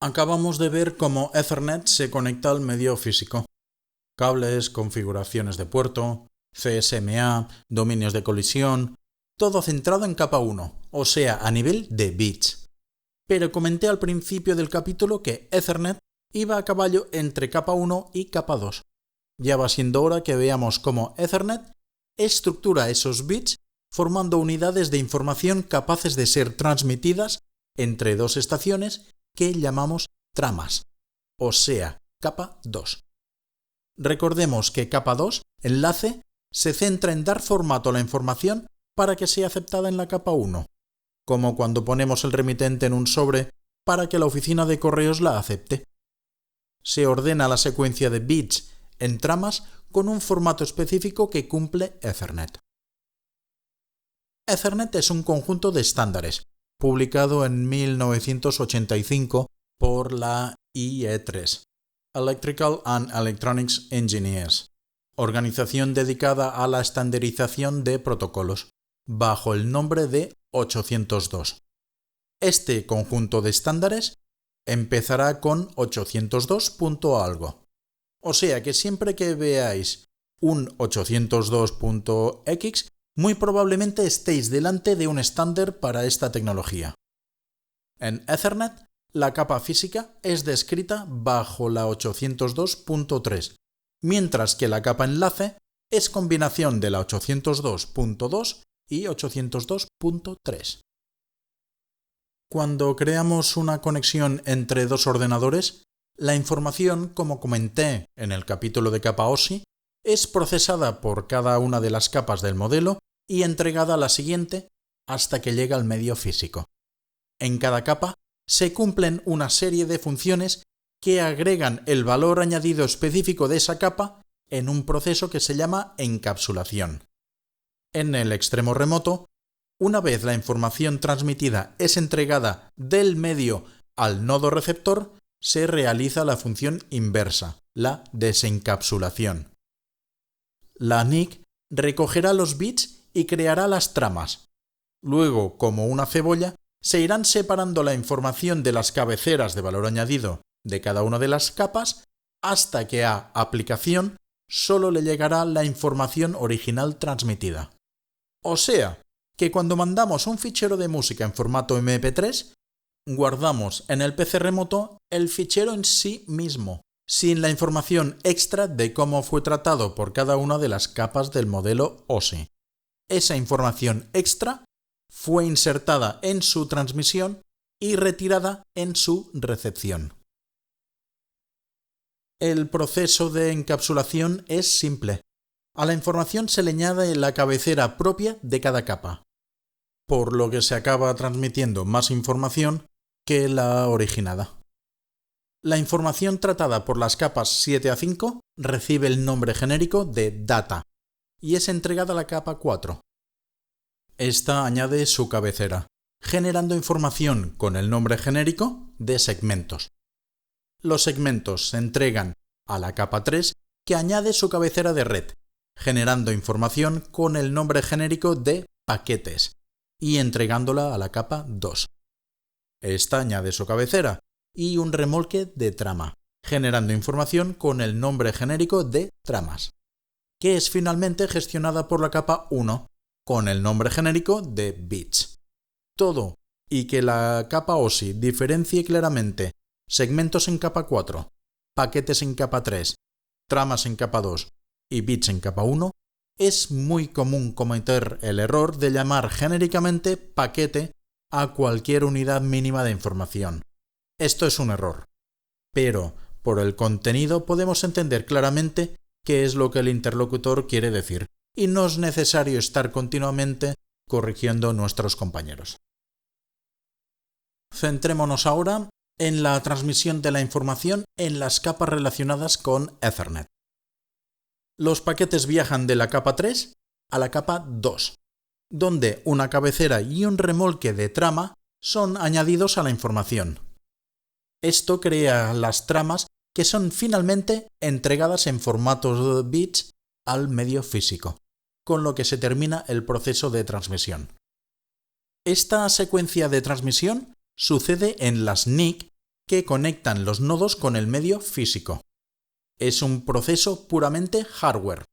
Acabamos de ver cómo Ethernet se conecta al medio físico. Cables, configuraciones de puerto, CSMA, dominios de colisión, todo centrado en capa 1, o sea, a nivel de bits. Pero comenté al principio del capítulo que Ethernet iba a caballo entre capa 1 y capa 2. Ya va siendo hora que veamos cómo Ethernet estructura esos bits formando unidades de información capaces de ser transmitidas entre dos estaciones que llamamos tramas, o sea, capa 2. Recordemos que capa 2, enlace, se centra en dar formato a la información para que sea aceptada en la capa 1, como cuando ponemos el remitente en un sobre para que la oficina de correos la acepte. Se ordena la secuencia de bits en tramas con un formato específico que cumple Ethernet. Ethernet es un conjunto de estándares, publicado en 1985 por la IE3, Electrical and Electronics Engineers, organización dedicada a la estandarización de protocolos, bajo el nombre de 802. Este conjunto de estándares empezará con 802 punto algo. O sea que siempre que veáis un 802.x, muy probablemente estéis delante de un estándar para esta tecnología. En Ethernet, la capa física es descrita bajo la 802.3, mientras que la capa enlace es combinación de la 802.2 y 802.3. Cuando creamos una conexión entre dos ordenadores, la información, como comenté en el capítulo de capa OSI, es procesada por cada una de las capas del modelo y entregada a la siguiente hasta que llega al medio físico. En cada capa se cumplen una serie de funciones que agregan el valor añadido específico de esa capa en un proceso que se llama encapsulación. En el extremo remoto, una vez la información transmitida es entregada del medio al nodo receptor, se realiza la función inversa, la desencapsulación. La NIC recogerá los bits y creará las tramas. Luego, como una cebolla, se irán separando la información de las cabeceras de valor añadido de cada una de las capas hasta que a aplicación solo le llegará la información original transmitida. O sea, que cuando mandamos un fichero de música en formato MP3, guardamos en el PC remoto el fichero en sí mismo, sin la información extra de cómo fue tratado por cada una de las capas del modelo OSI. Esa información extra fue insertada en su transmisión y retirada en su recepción. El proceso de encapsulación es simple. A la información se le añade la cabecera propia de cada capa, por lo que se acaba transmitiendo más información que la originada. La información tratada por las capas 7 a 5 recibe el nombre genérico de data y es entregada a la capa 4. Esta añade su cabecera, generando información con el nombre genérico de segmentos. Los segmentos se entregan a la capa 3, que añade su cabecera de red, generando información con el nombre genérico de paquetes y entregándola a la capa 2. Esta añade su cabecera y un remolque de trama, generando información con el nombre genérico de tramas, que es finalmente gestionada por la capa 1, con el nombre genérico de bits. Todo, y que la capa OSI diferencie claramente segmentos en capa 4, paquetes en capa 3, tramas en capa 2 y bits en capa 1, es muy común cometer el error de llamar genéricamente paquete a cualquier unidad mínima de información. Esto es un error, pero por el contenido podemos entender claramente qué es lo que el interlocutor quiere decir, y no es necesario estar continuamente corrigiendo a nuestros compañeros. Centrémonos ahora en la transmisión de la información en las capas relacionadas con Ethernet. Los paquetes viajan de la capa 3 a la capa 2, donde una cabecera y un remolque de trama son añadidos a la información. Esto crea las tramas que son finalmente entregadas en formatos de bits al medio físico, con lo que se termina el proceso de transmisión. Esta secuencia de transmisión sucede en las NIC que conectan los nodos con el medio físico. Es un proceso puramente hardware,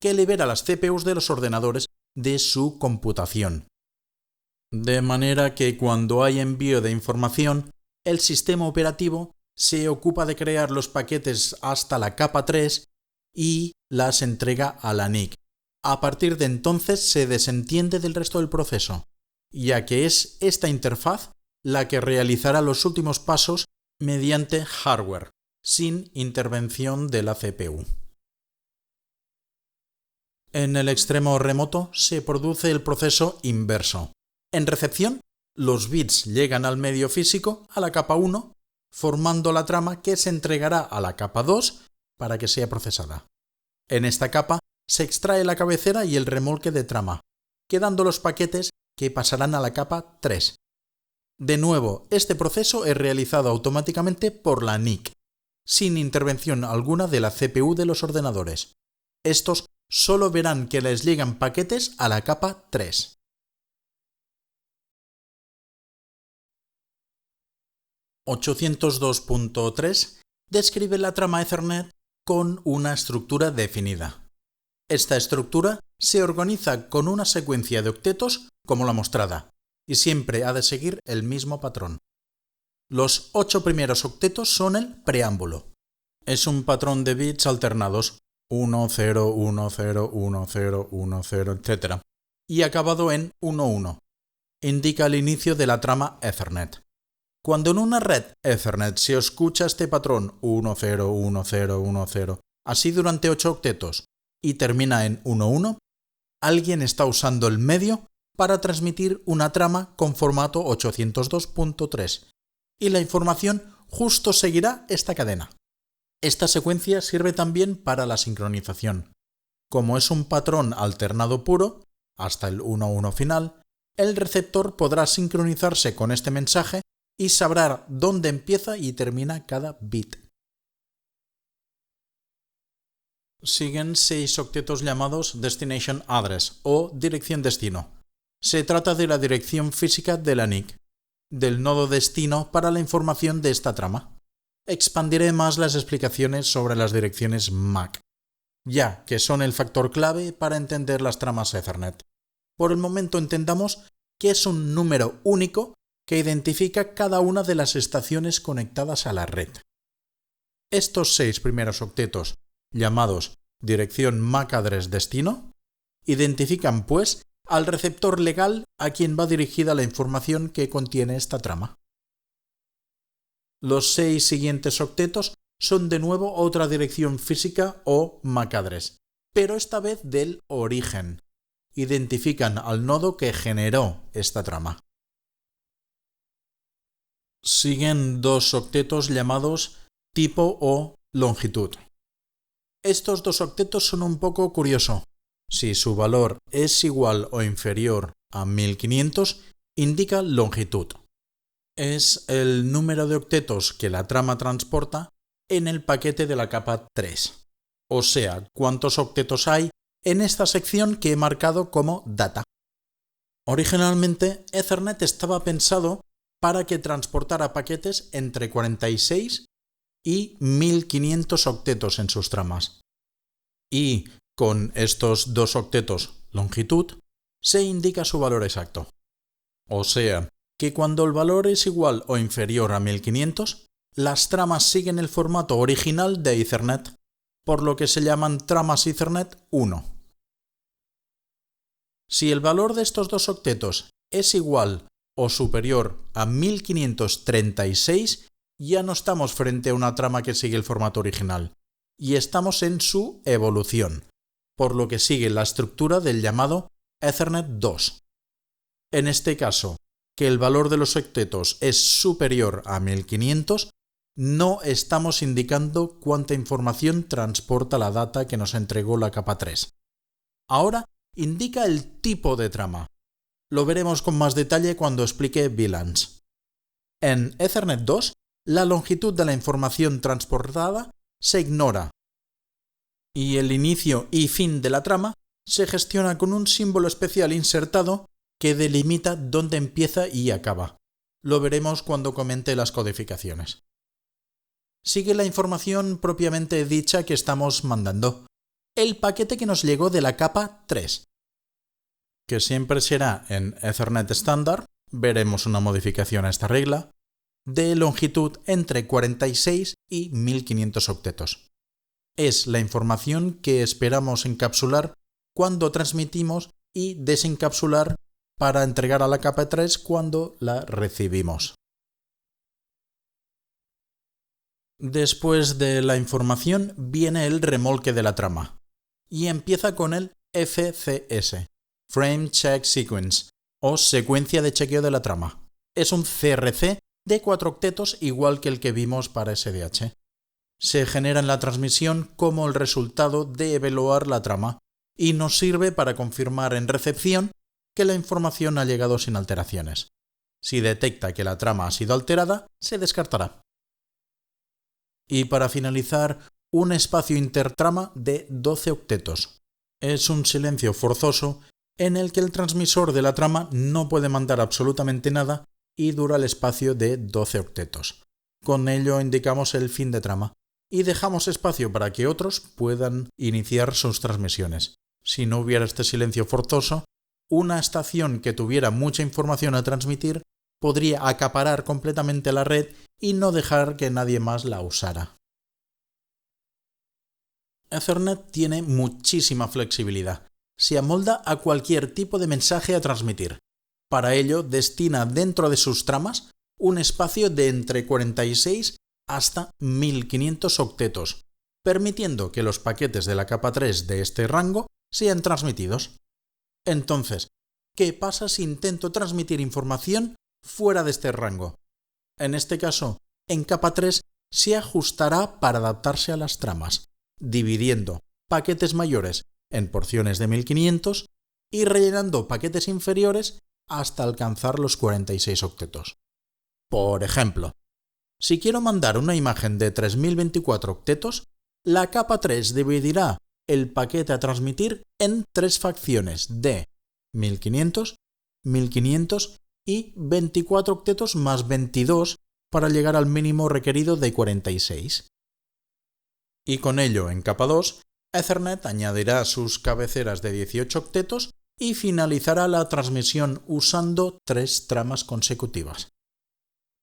que libera las CPUs de los ordenadores de su computación. De manera que cuando hay envío de información, el sistema operativo se ocupa de crear los paquetes hasta la capa 3 y las entrega a la NIC. A partir de entonces se desentiende del resto del proceso, ya que es esta interfaz la que realizará los últimos pasos mediante hardware, sin intervención de la CPU. En el extremo remoto se produce el proceso inverso. En recepción, los bits llegan al medio físico, a la capa 1, formando la trama que se entregará a la capa 2 para que sea procesada. En esta capa se extrae la cabecera y el remolque de trama, quedando los paquetes que pasarán a la capa 3. De nuevo, este proceso es realizado automáticamente por la NIC, sin intervención alguna de la CPU de los ordenadores. Estos solo verán que les llegan paquetes a la capa 3. .802.3 describe la trama Ethernet con una estructura definida. Esta estructura se organiza con una secuencia de octetos como la mostrada, y siempre ha de seguir el mismo patrón. Los 8 primeros octetos son el preámbulo. Es un patrón de bits alternados 1, 0, 1, 0, 1, 0, 1, 0, etc. y acabado en 1, 1. Indica el inicio de la trama Ethernet. Cuando en una red Ethernet se escucha este patrón 1, 0, 1, 0, 1, 0, así durante 8 octetos, y termina en 1, 1, alguien está usando el medio para transmitir una trama con formato 802.3, y la información justo seguirá esta cadena. Esta secuencia sirve también para la sincronización. Como es un patrón alternado puro, hasta el 1, 1 final, el receptor podrá sincronizarse con este mensaje y sabrá dónde empieza y termina cada bit. Siguen 6 octetos llamados Destination Address o dirección destino. Se trata de la dirección física de la NIC, del nodo destino para la información de esta trama. Expandiré más las explicaciones sobre las direcciones MAC, ya que son el factor clave para entender las tramas Ethernet. Por el momento entendamos que es un número único que identifica cada una de las estaciones conectadas a la red. Estos 6 primeros octetos, llamados dirección MAC address destino, identifican pues al receptor legal a quien va dirigida la información que contiene esta trama. Los 6 siguientes octetos son de nuevo otra dirección física o MAC address, pero esta vez del origen. Identifican al nodo que generó esta trama. Siguen 2 octetos llamados tipo o longitud. Estos 2 octetos son un poco curiosos. Si su valor es igual o inferior a 1500, indica longitud. Es el número de octetos que la trama transporta en el paquete de la capa 3. O sea, cuántos octetos hay en esta sección que he marcado como data. Originalmente, Ethernet estaba pensado para que transportara paquetes entre 46 y 1500 octetos en sus tramas. Y con estos 2 octetos longitud se indica su valor exacto. O sea, que cuando el valor es igual o inferior a 1500, las tramas siguen el formato original de Ethernet, por lo que se llaman tramas Ethernet 1. Si el valor de estos 2 octetos es igual o superior a 1536, ya no estamos frente a una trama que sigue el formato original, y estamos en su evolución, por lo que sigue la estructura del llamado Ethernet 2. En este caso, que el valor de los octetos es superior a 1500, no estamos indicando cuánta información transporta la data que nos entregó la capa 3. Ahora indica el tipo de trama. Lo veremos con más detalle cuando explique VLANs. En Ethernet 2, la longitud de la información transportada se ignora y el inicio y fin de la trama se gestiona con un símbolo especial insertado que delimita dónde empieza y acaba. Lo veremos cuando comente las codificaciones. sigue la información propiamente dicha que estamos mandando, el paquete que nos llegó de la capa 3, que siempre será en Ethernet estándar, veremos una modificación a esta regla, de longitud entre 46 y 1500 octetos. Es la información que esperamos encapsular cuando transmitimos y desencapsular para entregar a la capa 3 cuando la recibimos. Después de la información viene el remolque de la trama y empieza con el FCS, Frame Check Sequence, o secuencia de chequeo de la trama. Es un CRC de 4 octetos igual que el que vimos para SDH. Se genera en la transmisión como el resultado de evaluar la trama y nos sirve para confirmar en recepción que la información ha llegado sin alteraciones. Si detecta que la trama ha sido alterada, se descartará. Y para finalizar, un espacio intertrama de 12 octetos. Es un silencio forzoso en el que el transmisor de la trama no puede mandar absolutamente nada y dura el espacio de 12 octetos. Con ello indicamos el fin de trama y dejamos espacio para que otros puedan iniciar sus transmisiones. Si no hubiera este silencio forzoso, una estación que tuviera mucha información a transmitir podría acaparar completamente la red y no dejar que nadie más la usara. Ethernet tiene muchísima flexibilidad. Se amolda a cualquier tipo de mensaje a transmitir. Para ello, destina dentro de sus tramas un espacio de entre 46 hasta 1500 octetos, permitiendo que los paquetes de la capa 3 de este rango sean transmitidos. Entonces, ¿qué pasa si intento transmitir información fuera de este rango? En este caso, en capa 3 se ajustará para adaptarse a las tramas, dividiendo paquetes mayores en porciones de 1500 y rellenando paquetes inferiores hasta alcanzar los 46 octetos. Por ejemplo, si quiero mandar una imagen de 3024 octetos, la capa 3 dividirá el paquete a transmitir en 3 facciones de 1500, 1500 y 24 octetos más 22 para llegar al mínimo requerido de 46. Y con ello, en capa 2, Ethernet añadirá sus cabeceras de 18 octetos y finalizará la transmisión usando 3 tramas consecutivas.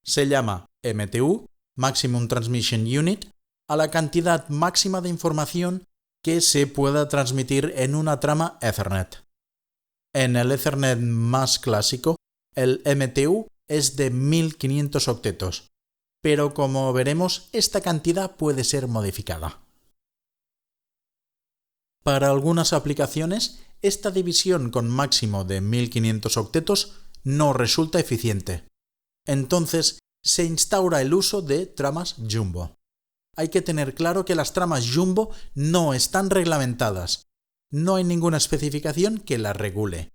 Se llama MTU, Maximum Transmission Unit, a la cantidad máxima de información que se pueda transmitir en una trama Ethernet. En el Ethernet más clásico, el MTU es de 1500 octetos, pero como veremos, esta cantidad puede ser modificada. Para algunas aplicaciones, esta división con máximo de 1500 octetos no resulta eficiente. Entonces, se instaura el uso de tramas jumbo. Hay que tener claro que las tramas jumbo no están reglamentadas. No hay ninguna especificación que las regule,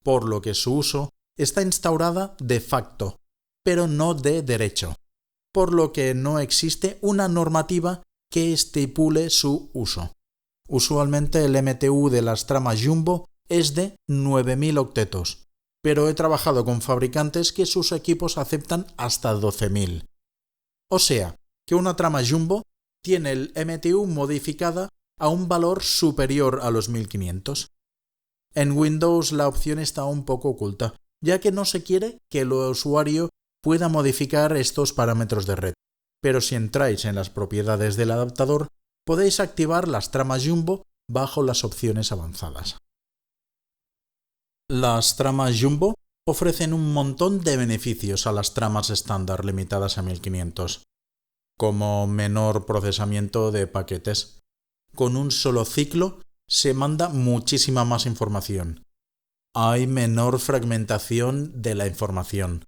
por lo que su uso está instaurada de facto, pero no de derecho, por lo que no existe una normativa que estipule su uso. Usualmente el MTU de las tramas jumbo es de 9000 octetos, pero he trabajado con fabricantes que sus equipos aceptan hasta 12000. O sea, que una trama jumbo tiene el MTU modificada a un valor superior a los 1500. En Windows la opción está un poco oculta, ya que no se quiere que el usuario pueda modificar estos parámetros de red. Pero si entráis en las propiedades del adaptador, podéis activar las tramas jumbo bajo las opciones avanzadas. Las tramas jumbo ofrecen un montón de beneficios a las tramas estándar limitadas a 1500, como menor procesamiento de paquetes. Con un solo ciclo se manda muchísima más información. Hay menor fragmentación de la información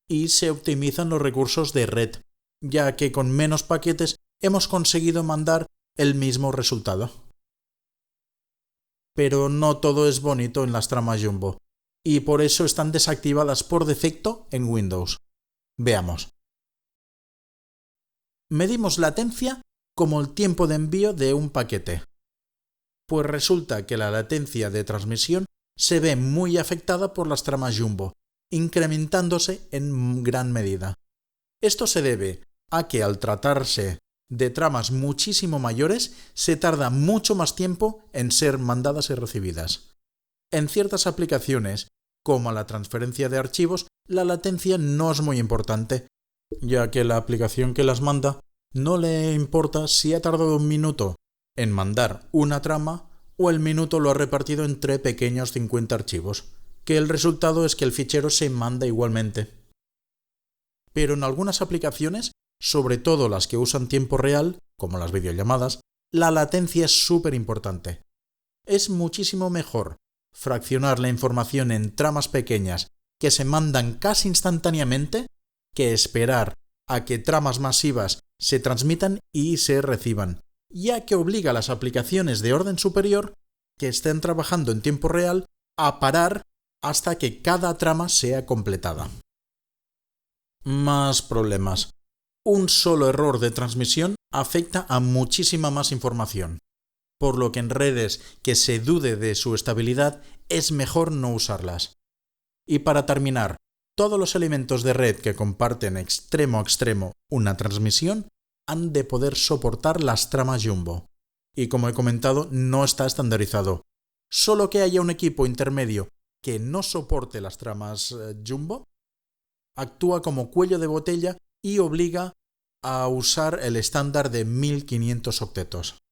y se optimizan los recursos de red, ya que con menos paquetes hemos conseguido mandar el mismo resultado. Pero no todo es bonito en las tramas jumbo, y por eso están desactivadas por defecto en Windows. Veamos. Medimos latencia como el tiempo de envío de un paquete. Pues resulta que la latencia de transmisión se ve muy afectada por las tramas jumbo, incrementándose en gran medida. Esto se debe a que al tratarse de tramas muchísimo mayores se tarda mucho más tiempo en ser mandadas y recibidas. En ciertas aplicaciones, como la transferencia de archivos, la latencia no es muy importante, ya que la aplicación que las manda no le importa si ha tardado 1 minuto en mandar una trama o el minuto lo ha repartido entre pequeños 50 archivos, que el resultado es que el fichero se manda igualmente. Pero en algunas aplicaciones, sobre todo las que usan tiempo real, como las videollamadas, la latencia es súper importante. Es muchísimo mejor fraccionar la información en tramas pequeñas que se mandan casi instantáneamente que esperar a que tramas masivas se transmitan y se reciban, ya que obliga a las aplicaciones de orden superior que estén trabajando en tiempo real a parar hasta que cada trama sea completada. Más problemas. Un solo error de transmisión afecta a muchísima más información, por lo que en redes que se dude de su estabilidad es mejor no usarlas. Y para terminar, todos los elementos de red que comparten extremo a extremo una transmisión han de poder soportar las tramas Jumbo. Y como he comentado, no está estandarizado. Solo que haya un equipo intermedio que no soporte las tramas Jumbo actúa como cuello de botella y obliga a usar el estándar de 1500 octetos.